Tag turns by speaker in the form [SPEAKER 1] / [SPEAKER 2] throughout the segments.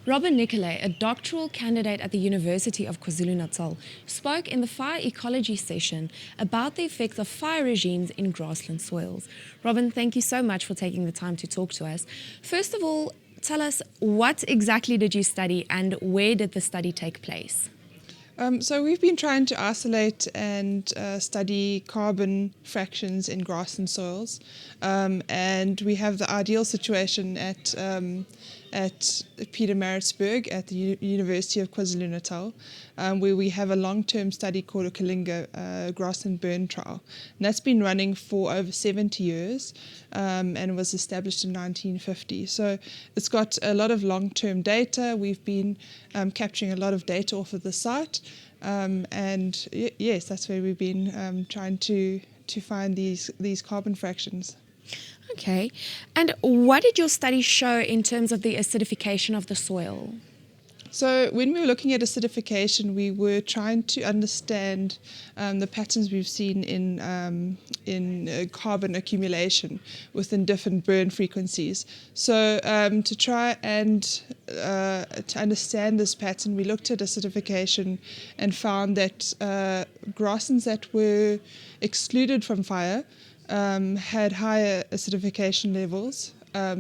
[SPEAKER 1] Robin Nicolay, a doctoral candidate at the University of KwaZulu-Natal, spoke in the fire ecology session about the effects of fire regimes in grassland soils. Robin, thank you so much for taking the time to talk to us. First of all, tell us, what exactly did you study and where did the study take place?
[SPEAKER 2] So we've been trying to isolate and study carbon fractions in grassland soils, and we have the ideal situation at Pietermaritzburg at the University of KwaZulu-Natal, where we have a long-term study called a Kalinga grassland burn trial. And that's been running for over 70 years and was established in 1950. So it's got a lot of long-term data. We've been capturing a lot of data off of the site. And yes, that's where we've been trying to find these carbon fractions.
[SPEAKER 1] Okay. And what did your study show in terms of the acidification of the soil?
[SPEAKER 2] So when we were looking at acidification, we were trying to understand the patterns we've seen in carbon accumulation within different burn frequencies. So to try and to understand this pattern, we looked at acidification and found that grasslands that were excluded from fire had higher acidification levels.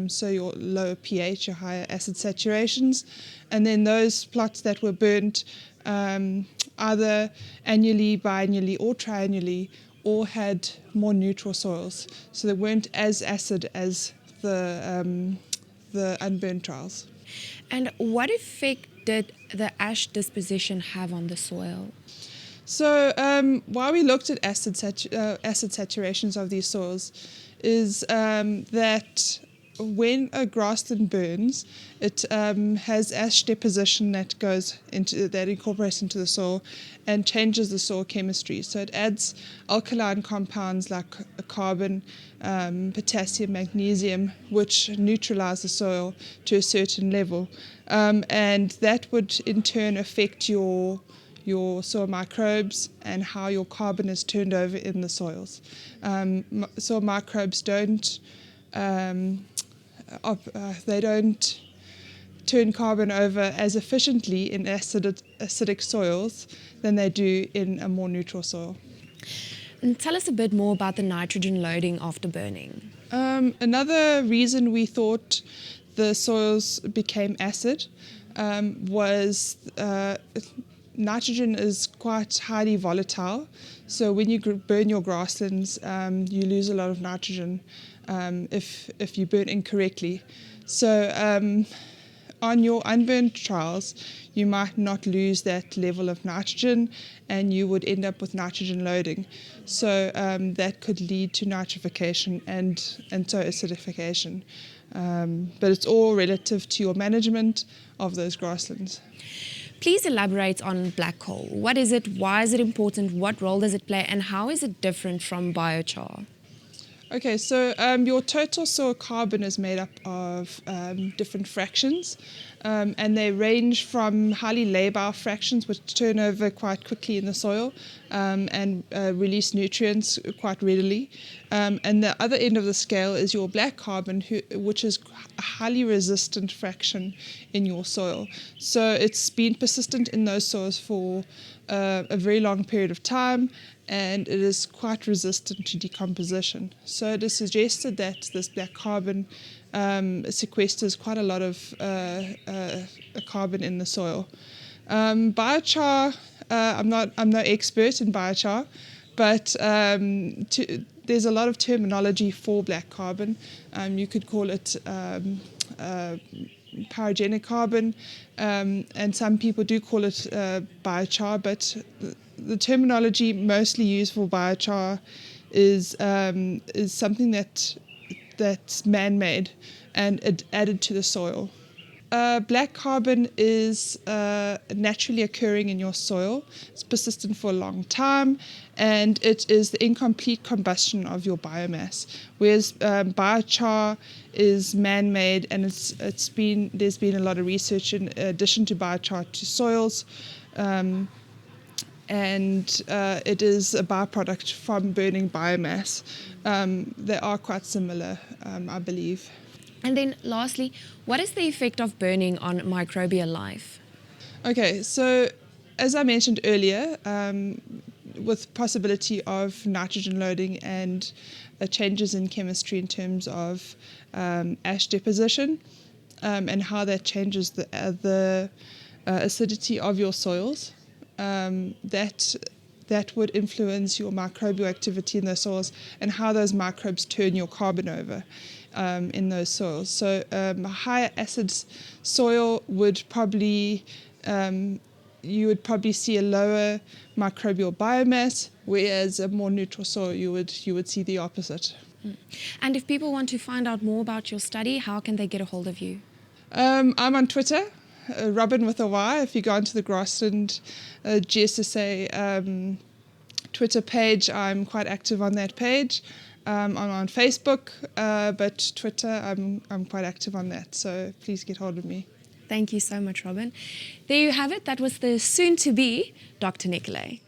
[SPEAKER 2] So your lower pH, your higher acid saturations, and then those plots that were burnt either annually, biannually or triannually all had more neutral soils. So they weren't as acid as the unburnt trials.
[SPEAKER 1] And what effect did the ash disposition have on the soil?
[SPEAKER 2] So while we looked at acid saturations of these soils is that when a grassland burns, it has ash deposition that incorporates into the soil and changes the soil chemistry. So it adds alkaline compounds like carbon, potassium, magnesium, which neutralize the soil to a certain level, and that would in turn affect your soil microbes and how your carbon is turned over in the soils. Soil microbes don't turn carbon over as efficiently in acidic soils than they do in a more neutral soil.
[SPEAKER 1] And tell us a bit more about the nitrogen loading after burning.
[SPEAKER 2] Another reason we thought the soils became acid was nitrogen is quite highly volatile. So when you burn your grasslands, you lose a lot of nitrogen if you burn incorrectly. So on your unburnt trials, you might not lose that level of nitrogen and you would end up with nitrogen loading. So that could lead to nitrification and so acidification. But it's all relative to your management of those grasslands.
[SPEAKER 1] Please elaborate on black coal. What is it? Why is it important? What role does it play? And how is it different from biochar?
[SPEAKER 2] Okay, so your total soil carbon is made up of different fractions, and they range from highly labile fractions, which turn over quite quickly in the soil and release nutrients quite readily. And the other end of the scale is your black carbon, which is a highly resistant fraction in your soil. So it's been persistent in those soils for a very long period of time, and it is quite resistant to decomposition. So it is suggested that this black carbon sequesters quite a lot of carbon in the soil. Biochar, I'm no expert in biochar, but there's a lot of terminology for black carbon. You could call it pyrogenic carbon, and some people do call it biochar, but the terminology mostly used for biochar is something that's man-made and added to the soil. Black carbon is naturally occurring in your soil. It's persistent for a long time, and it is the incomplete combustion of your biomass. Whereas biochar is man-made, and there's been a lot of research in addition to biochar to soils, and it is a byproduct from burning biomass. They are quite similar, I believe.
[SPEAKER 1] And then lastly, what is the effect of burning on microbial life?
[SPEAKER 2] Okay, so as I mentioned earlier, with possibility of nitrogen loading and changes in chemistry in terms of ash deposition, and how that changes the acidity of your soils, that would influence your microbial activity in those soils and how those microbes turn your carbon over in those soils. So a higher acid soil would probably you would probably see a lower microbial biomass, whereas a more neutral soil you would see the opposite.
[SPEAKER 1] And if people want to find out more about your study, how can they get a hold of you?
[SPEAKER 2] I'm on Twitter, Robin with a Y. If you go onto the Grassland GSSA Twitter page, I'm quite active on that page. I'm on Facebook, but Twitter, I'm quite active on that. So please get hold of me.
[SPEAKER 1] Thank you so much, Robin. There you have it. That was the soon-to-be Dr. Nicolay.